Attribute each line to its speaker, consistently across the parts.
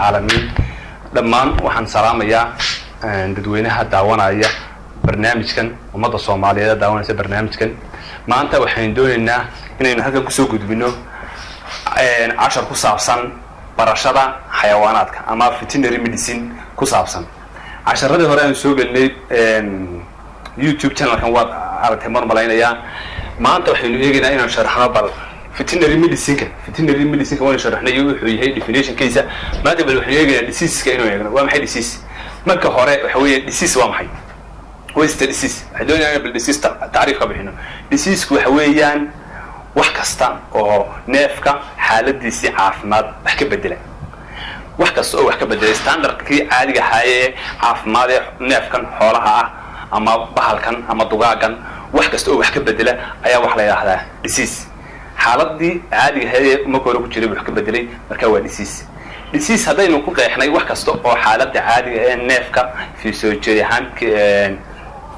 Speaker 1: العالمين دمان وحن سلام يا dadweynaha daawanaya barnaamijkan umada Soomaaliyeed daawanaysa barnaamijkan maanta waxaan doonaynaa inaynu halkan ku soo gudbino cashar ku saabsan barashada xayawaanaadka ama veterinary medicine ku saabsan casharadii hore aan soo galnay YouTube channel-kan waa aragtay marmalaynaya maanta waxaynu eegaynaa inaan sharaxno bal veterinary medicine waan sharaxnay wuxuu yahay definition-kiisa maanta bal waxaynu eegaynaa disease-ka inuu eegno waa maxay disease marka hore waxa weeye disease waa maxay what's the disease hadoonayaa bal disease taariikh ka bixino disease waxa weeyaan wax kasta oo neefka xaaladiisa caafimaad wax ka bedela wax kasta oo wax ka bedela standardkii caadiga ahaa caafimaad neefkan xoolaha ah ama bahalkan ama dugaagan wax kasta oo wax ka bedela ayaa wax la yiraahdaa disease xaaladii caadiga ahaa ma koro ku jiray wax ka bedelay marka waa disease hadaynu ku qeexnay wax kasta oo xaaladda caadiga ah neefka physiology ahaan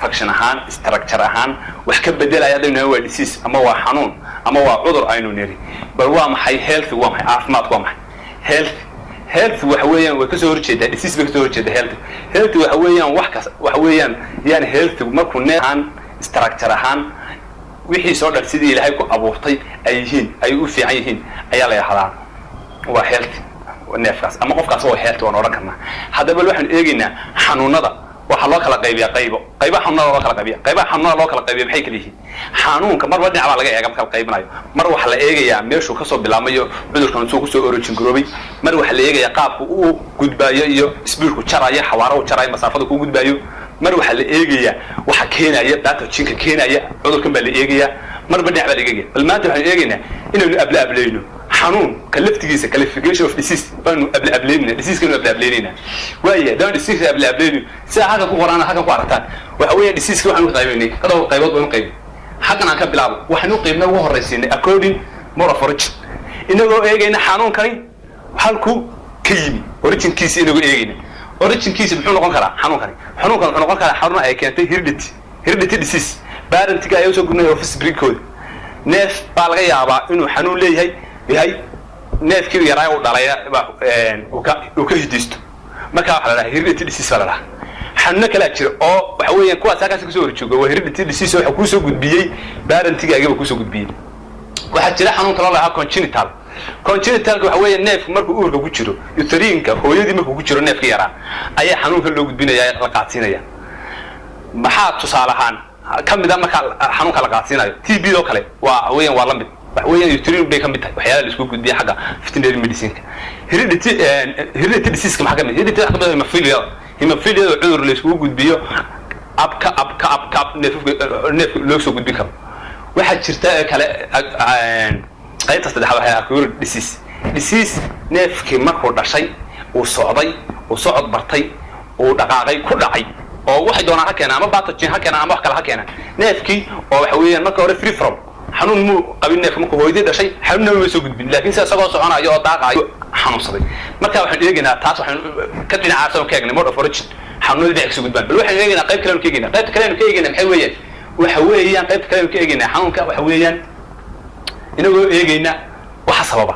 Speaker 1: function ahaan structure ahaan wax ka bedelaya hadaynu waa disease ama waa xanuun ama waa cudur aynu niri bal waa maxay health waa maxay caafimaad waa maxay health waxa weeyaan way ka soo horjeedaa disease bay ka soo horjeedaa health waxa weeyaan waxa weeyaan yani health markuu neefan structure ahaan wixii soo dhar sidii Ilaahay ku abuurtay ay u fiican yihiin ayaa la yiraahdaa waa health neefkaas ama qofkaas oo health waan oran karnaa hadaba waxaan eegaynaa xanuunada waxa loo kala qaybiyaa qaybo xanuunada loo kala qaybiyaa maxay kala yihiin xanuunka marba dhinac baa laga eega kala qaybinayo mar waxa la eegayaa meeshuu ka soo bilaamayo cudurkan soo ku soo origin garoobay mar waxa la eegayaa qaabku uu gudbaayo iyo isbiirku jaraya xawaaro uu jaraya masaafada ku gudbaayo mar waxa la eegayaa waxa keenaya pathogen keenaya cudurkan baa la eegayaa marba dhinac baa la eegayaa bal maanta waxaan eegaynaa inaynu ableeyno xanuun kalaftigiisa classification of disease baanu ableeyna disease kanu ableeyna waaya daan disease ableeyna saaxada ku qorana halka ku aragtaan waxa weeye disease waxaan u qaybaynay qadoo qaybood baan u qaybay halkan aan ka bilaabo waxaan u qaybnaa ugu horeysiinay according more of origin inagoo eegayna xanuunkani halku ka yimi originkiisa inagoo eegayna originkiisa muxuu noqon karaa xanuunkani wuxuu noqon karaa xanuun ay keentay heredity disease parentiga ay soo gudnay office break code neef baa laga yaabaa inuu xanuun leeyahay yahay neefkii yaraa oo dhalaya uu ka hidisto marka waxa la yiraahdaa heredity disease la yiraahdaa xanuun kala jira oo waxa weeyaan kuwaas halkaas ka soo horjooga waa heredity disease waxa ku soo gudbiyay parentiga ayaba ku soo gudbiyay waxa jira xanuun kale oo la yiraahdo congenital waxa weeyaan neefku markuu uurka ku jiro uteriinka hooyadii markuu ku jiro neefkii yaraa ayaa xanuunka loo gudbinayaa la qaadsiinaya maxaa tusaale ahaan kamida marka xanuunka la qaadsiinayo TB oo kale waa weeyaan waa la mid waxweeyaan uteriin bay kamid tahay waxyaalaha la isku gudbiyo xagga veterinary medicine heredity disease maxaa kamid heredity waxa kamid hemophilia cudur la isku gudbiyo abka neef loo soo gudbin karo waxa jirta kale qaybta saddexaad waxa acquired disease neefkii markuu dhashay uu socday uu socod bartay uu dhaqaaqay ku dhacay oo waxay doonaan ha keenaan ama pathogen ha keenaan ama wax kale ha keenaan neefkii oo waxa weeyaan marka hore free from xanuun muu qabin neefka markuu hooyadii dhashay xanuun ma soo gudbin laakiin isagoo soconayo oo daaqayo xanuunsaday marka waxaan eegaynaa taas waxaan ka dhinacaasoo ka eegnay mode of origin xanuunada dhinac soo gudbaan bal waxaan eegaynaa qayb kale oo ka eegaynaa maxay weeyaan qayb kale oo ka eegaynaa xanuunka waxa weeyaan inagoo eegayna waxa sababa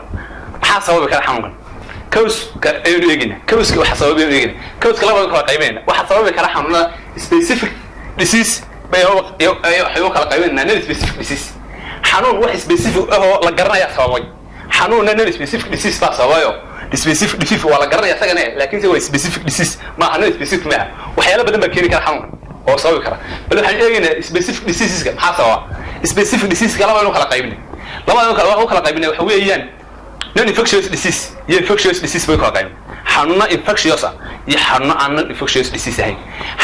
Speaker 1: maxaa sababa kala xanuunkan kawska ayuu eegayna kawska waxa sababa ayuu eegayna kawska laba kala qaybayna waxa sababa kala xanuunada specific disease ayuu kala qaybayna non specific disease xanuun wax specific oo la garanaya sababay xanuunna non specific disease baa sababayo specific disease waa la garanaya sagana laakiin waa specific disease ma aha non specific ma waxyaalo badan baa keeni kara xanuunkan oo sababi kara bal waxaan eegaynaa specific diseases-ka maxaa sababa specific disease-ka laba inuu kala qaybinay labada kala qaybinay waxa weeyaan non infectious disease iyo infectious disease bay kala qaybin xanuuna infectious iyo xanuuna aan non infectious disease ahayn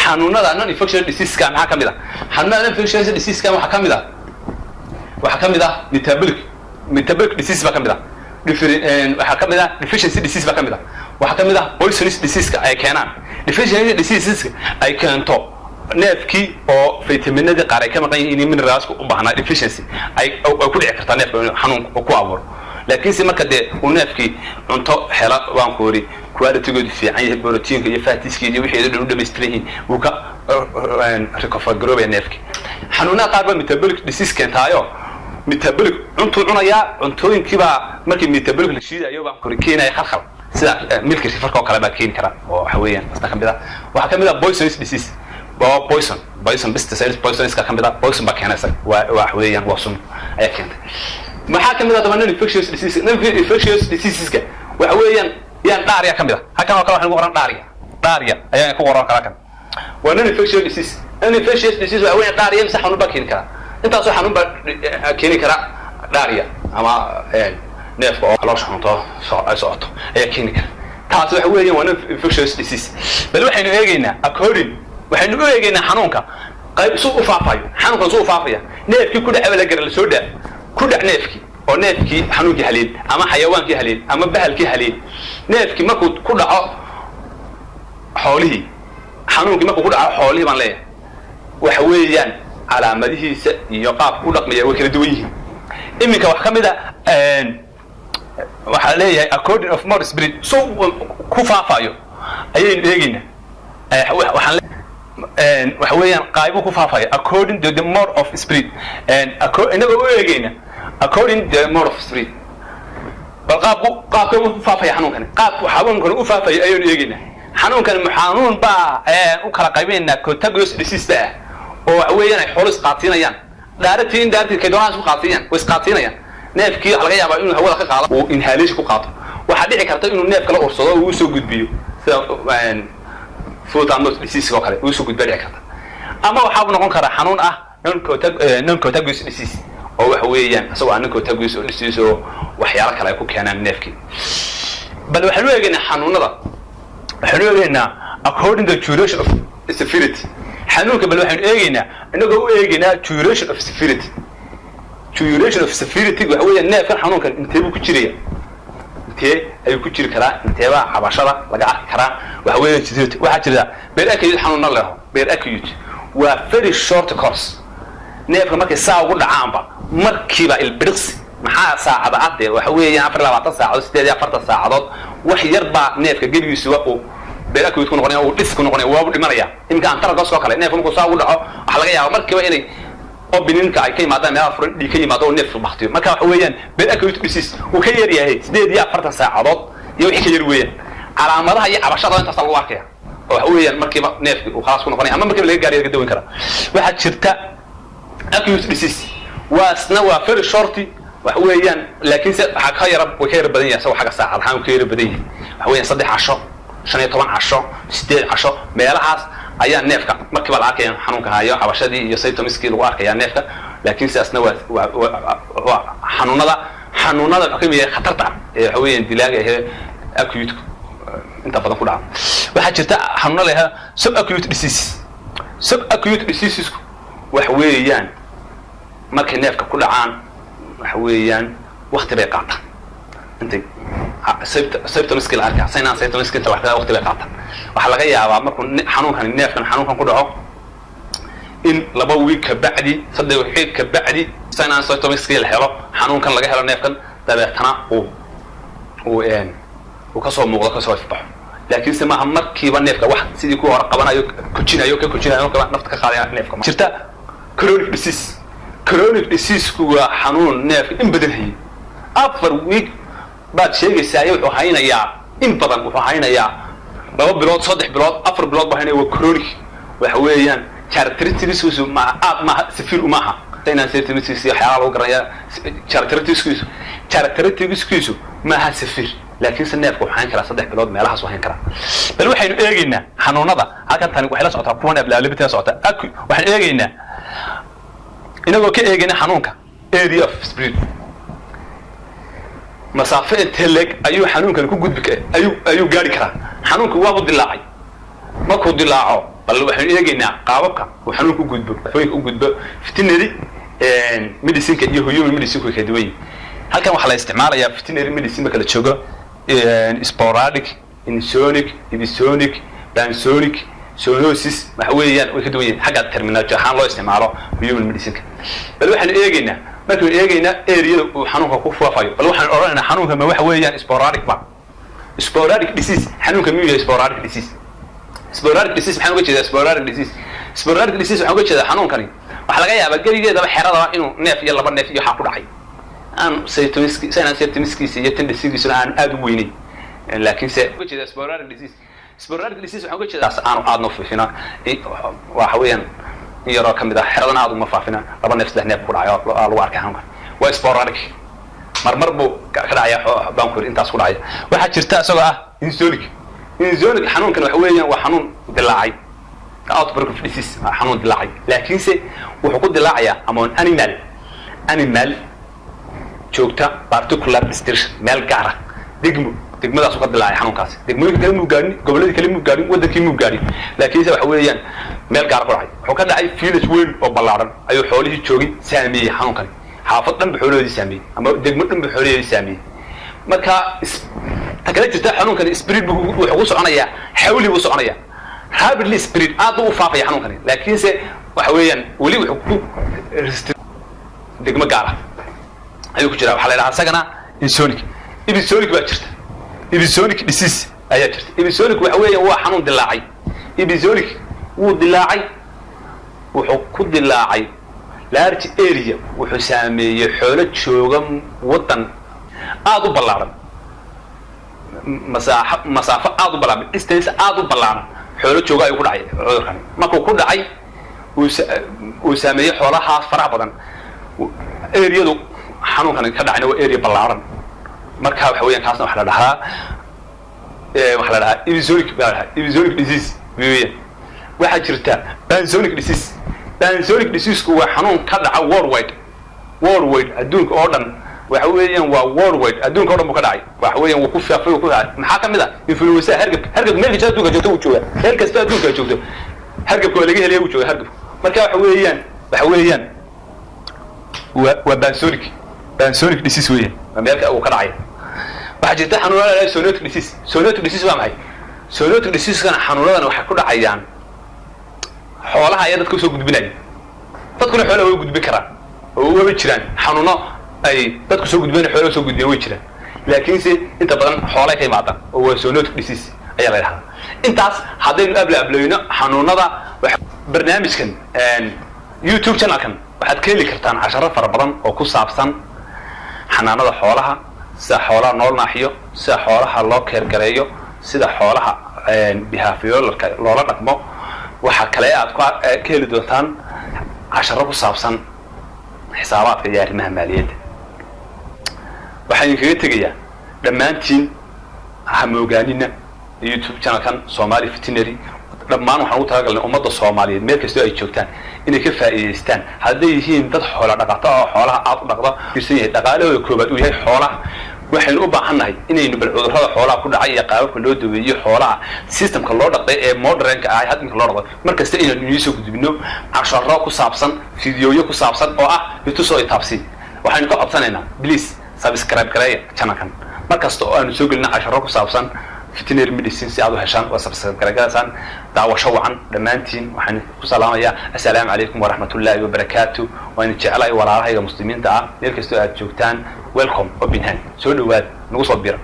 Speaker 1: xanuunada non infectious disease ka maxaa kamid ah xanuunada non infectious disease ka waxa kamid ah metabolic disease ba kamid ah waxa kamid ah deficiency disease ba kamid ah waxa kamid ah poisonous disease ka ay keenaan deficiency diseases ay keento neefkii oo vitaminada qaar ay ka maqan yihiin mineralska u baahnaa deficiency ay ku dhici kartaa neefka xanuun ku abuuro laakiin si marka de uu neefkii cunto hela waan ku wari quality-goodu fiican yahay proteinka iyo fatiska iyo wixii dhan u dhameystiran yihiin uu ka recover garoobaya neefkii xanuunada qaar ba metabolic disease keentaayo metabolic cunto cunaya cuntooyinkii baa markii metabolic la shiidayo baan ku keenay khalkhal sida milki rifarka oo kale baa keeni kara oo waxa weeyaan asna kamida waxa kamida poisonous disease poison pesticides poison iska kamida poison baa keenaysa waxa weeyaan waa sun ayaa keentay maxaa kamida dabana infectious diseaseska waxa weeyaan yaan dhaariya kamida halkan oo kale waxaan ugu qoran dhaariya ayaa ku qoran kala kan waa infectious disease waxa weeyaan dhaariya sax xanuun baa keeni kara intaas oo xanuun baa keeni kara dhaariya ama neefka oo loo shaqo socoto ayaa keeni kara taas waxa weeyaan waa infectious disease bal waxaynu eegaynaa waxaynu u eegaynaa xanuunka qayb soo u faafayo xanuunka soo u faafaya neefkii ku dhaca la garan la soo dhaaf ku dhac neefkii oo neefkii xanuunkii haleed ama xayawaankii haleed ama bahalkii haleed neefkii markuu ku dhaco xoolihii xanuunkii markuu ku dhaco xoolihii baan leeyahay waxa weeyaan calaamadihiisa iyo qaabka u dhaqmaya way kala duwan yihiin iminka wax kamid ah waxa leeyahay according of more spirit soo ku faafayo ayaynu eegaynaa waxaan waxa weeyaan qaybo ku faafaya according to the more of spirit inaga u eegayna according to the more of spirit bal qaabka u faafaya xanuunkan xanuunkan u faafaya ayaynu eegaynaa xanuunkan xanuun baa u kala qaybeynaa contagious disease oo waxa weeyaan ay xoolo isqaatinayaan daartiin kay doonaan isku qaatinayaan way isqaatinayaan neefkii waxa laga yaabaa inuu hawada ka qaado oo inhalation ku qaato waxa dhici karta inuu neef kala ursado oo uu soo gudbiyo sida food and mouth disease oo kale uu soo gudbiyo karta ama waxa uu noqon kara xanuun ah non contagious disease oo waxa weeyaan asagoo non contagious disease oo waxyaalo kale ay ku keenaan neefkii bal waxaan u eegaynaa xanuunada waxaan u eegaynaa according to duration of severity xanuunka bal waxaan eegaynaa inagoo u eegaynaa duration of severity waxa weeyaan neefkan xanuunkan intee buu ku jiraya intee ayuu ku jiri karaa inteeba cabashada laga arki karaa waxa weeyaan severity waxa jira beer acute xanuunna leeyahay beer acute waa very short course neefka markay saa ugu dhacaanba markiiba ilbiriqsi maxaa saacada cadde waxa weeyaan 24 saacadood 48 saacadood wax yar baa neefka geligiisu uu beer acute ku noqonaya uu dhis ku noqonaya waa u dhimanaya imka aan taraga soo kale neefku markuu saa ugu dhaco waxa laga yaabaa markiiba inay obininka ay ka yimaadaan meel furan dhig ka yimaado neef baxtiyo marka waxa weeyaan beer acute disease uu ka yar yahay 48 saacadood iyo wixii ka yar weeyaan calaamadaha iyo cabashada intaas lagu arkaya oo waxa weeyaan markiiba neefku uu khalaas ku noqonaya ama markiiba laga gaariyo ka daweyn kara waxa jirta acute disease waasna waa very short waxa weeyaan laakiin waxa ka yar badan yahay soo xaga saacad ahaan ka yar badan yahay waxa weeyaan 3 casho 15 casho 8 casho meelahaas ayaa neefka markiiba la arkaya xanuunka hayo cabashadii iyo symptomskii lagu arkaya neefka laakiin sidaasna waa xanuunada waxa kamid yahay khatarta waxa weeyaan dilaaga ee acute inta badan ku dhaca waxa jirta xanuunada leh sub acute disease waxa weeyaan markay neefka ku dhacaan waxa weeyaan waqti bay qaataan intay symptomskii la arkaya symptomskii inta la arkaya waqti bay qaataan waxa laga yaabaa markuu xanuunkan ku dhaco in 2 week ka bacdi 3 week ka bacdi symptomskii la helo xanuunkan laga helo neefkan dabeetana uu ka soo muuqdo ka soo ifbaxo laakiin se maaha markiiba neefka wax sidii ku hor qabanayo kujinayo marka nafta ka qaadaya neefka jirta chronic disease waa xanuun neefka in badan hayay 4 week baad sheegaysaa wuxuu haynayaa in badan wuxuu haynayaa 2 bilood 3 bilood 4 bilood baa haynayaa waa chronic waxa weeyaan characteristics ma safir uma aha inaan symptoms iyo xaalado garanaya characteristics ma ha safir laakiin neefku waxaan kala 3 bilood meelahaas waxaan kala bal waxaynu eegaynaa xanuunada halkan tani waxay la socotaa kuwan ablaalibta socota waxaan eegaynaa inagoo ka eegayna xanuunka area of spirit مسافة تلك أيو حنون كان كوجود بك أيو جاري كرا حنون كوابو دلاعي ما كود دلاعه بل وحنون يجينا قابك وحنون كوجود بك فوي كوجود بك فتنري ميديسين كيهو يوم ميديسين كيدوين هل كان وحلا استعمال يا فتنري ميديسين بكلا تشوجا sporadic insonic ibisonic bansonic سونوسيس محويا وكدوين حاجة ترمينات حان الله استعماله بيوم الميديسين بل وحنا إيجينا ما كنا إيجينا إيريا وحنوها كوفوا فايو بل وحنا أرانا حنوها ما وحويا sporadic بقى sporadic disease حنوها ميوجا sporadic disease حنوها كذا sporadic disease حنوها كذا حنون كريم وحلا جاي بقولي جدا بحرارة إنه ناف يلا بناف يحقق رحي أنا سيرتمسكي سيتندسكي سنة أدويني laakiin se uga jeeda sporadic disease waxaan uga jeedaa aanu faafina waxa weeyaan in yaroo ka mid ah xeradan aad uma faafina 2 neef 3 neef ku dhacayo lagu arkay xanuunkan waa sporadic marmar buu ka dhacaya bankur intaas ku dhacaya waxa jirta isagoo ah insonic xanuunkan waxa weeyaan waa xanuun dilaacay outbreak of disease xanuun dilaacay laakiin se wuxuu ku dilaacayaa among animal joogta particular district meel gaar ah degmadaas ka dilaacay xanuunkaas degmooyinka kale muu gaarin gobollada kale muu gaarin wadankii muu gaarin laakiin waxa weeyaan meel gaar ku dhacay wuxuu ka dhacay village weyn oo ballaaran ayuu xoolihii joogay saameeyay xanuunkan xaafad dhan xoolahoodii saameeyay ama degmo dhan xoolahoodii saameeyay marka takala jirta xanuunkan spirit wuxuu ku soconayaa xawli buu soconayaa rapidly spirit aad u faafaya xanuunkan laakiin se waxa weeyaan wali wuxuu ku degmo gaar ah ayuu ku jiraa waxa la yiraahdaa sagana insonic baa jirta episodic disease ayaa jirta episodic waxa weeyaan waa xanuun dilaacay episodic wuu dilaacay wuxuu ku dilaacay large area wuxuu saameeyay xoolo jooga wadan aad u ballaaran masaafo aad u ballaaran distance aad u ballaaran xoolo jooga ayuu ku dhacay cudurkan markuu ku dhacay uu saameeyay xoolaha faraha badan area-du xanuunkan ka dhacayna waa area ballaaran marka waxa weeyaan kaasna waxa la dhahaa episodic disease weeyaan waxa jirta panzonic disease waa xanuun ka dhaca worldwide adduunka oo dhan waxa weeyaan waa worldwide adduunka oo dhan buu ka dhacay waxa weeyaan wuu ku faafay ku dhacay maxaa kamid ah influenza hargab meel kasta adduunka joogto uu jooga meel kasta adduunka joogto hargabka waa laga helay uu jooga hargab marka waxa weeyaan waa panzonic disease weeyaan meelka uu ka dhacay waxa jirta xanuunada la zoonotic disease waa maxay zoonotic disease kana xanuunadan waxa ku dhacayaan xoolaha ay dadku soo gudbinayaan dadkuna xoolaha way gudbin karaan oo way jiraan xanuuno ay dadku soo gudbinayaan xoolaha soo gudbiyaan way jiraan laakiin se inta badan xoolaha ka yimaadaan oo waa zoonotic disease ayaa la yiraahdaa intaas haddaynu ablayno xanuunada barnaamijkan YouTube channelkan waxaad ka heli kartaan casharo fara badan oo ku saabsan xanaanada xoolaha sida xoolaha nool naaxiyo sida xoolaha loo keergareeyo sida xoolaha behavioralka loola dhaqmo waxa kale aad ka heli doontaan casharo ku saabsan xisaabaadka iyo arrimaha maaliyadda waxaan kaga tegayaa dhammaantiin ha moogaanina YouTube channelkan Somali Veterinary dhammaan waxaan ugu talagalnay ummadda Soomaaliyeed meel kasta ay joogtaan inay ka faa'iideystaan hadday yihiin dad xoolo dhaqato oo xoolaha aad u dhaqdo kirsan yahay dhaqaalahooda koobaad uu yahay xoolaha waxaynu u baahannahay inaynu bal cudurrada xoolaha ku dhacay iyo qaababka loo daweeyo xoolaha systemka loo dhaqay ee modernka ah hadda loo dhaqo markasta inaynu soo gudbino casharo ku saabsan fiidiyoyo ku saabsan oo ah bitusoo taabsi waxaynu ka codsanaynaa please subscribe gareeya channelkan markasta oo aanu soo gelino casharo ku saabsan veterinary medicine si aad u heshaan waa subscribe gareeyaan daawasho wacan dhamaantiin waxaan ku salaamayaa assalaamu calaykum wa rahmatullaahi wa barakaatuh waan jecelahay walaalahayga muslimiinta ah meel kasta aad joogtaan welcome open hand soo dhawaad nagu soo bira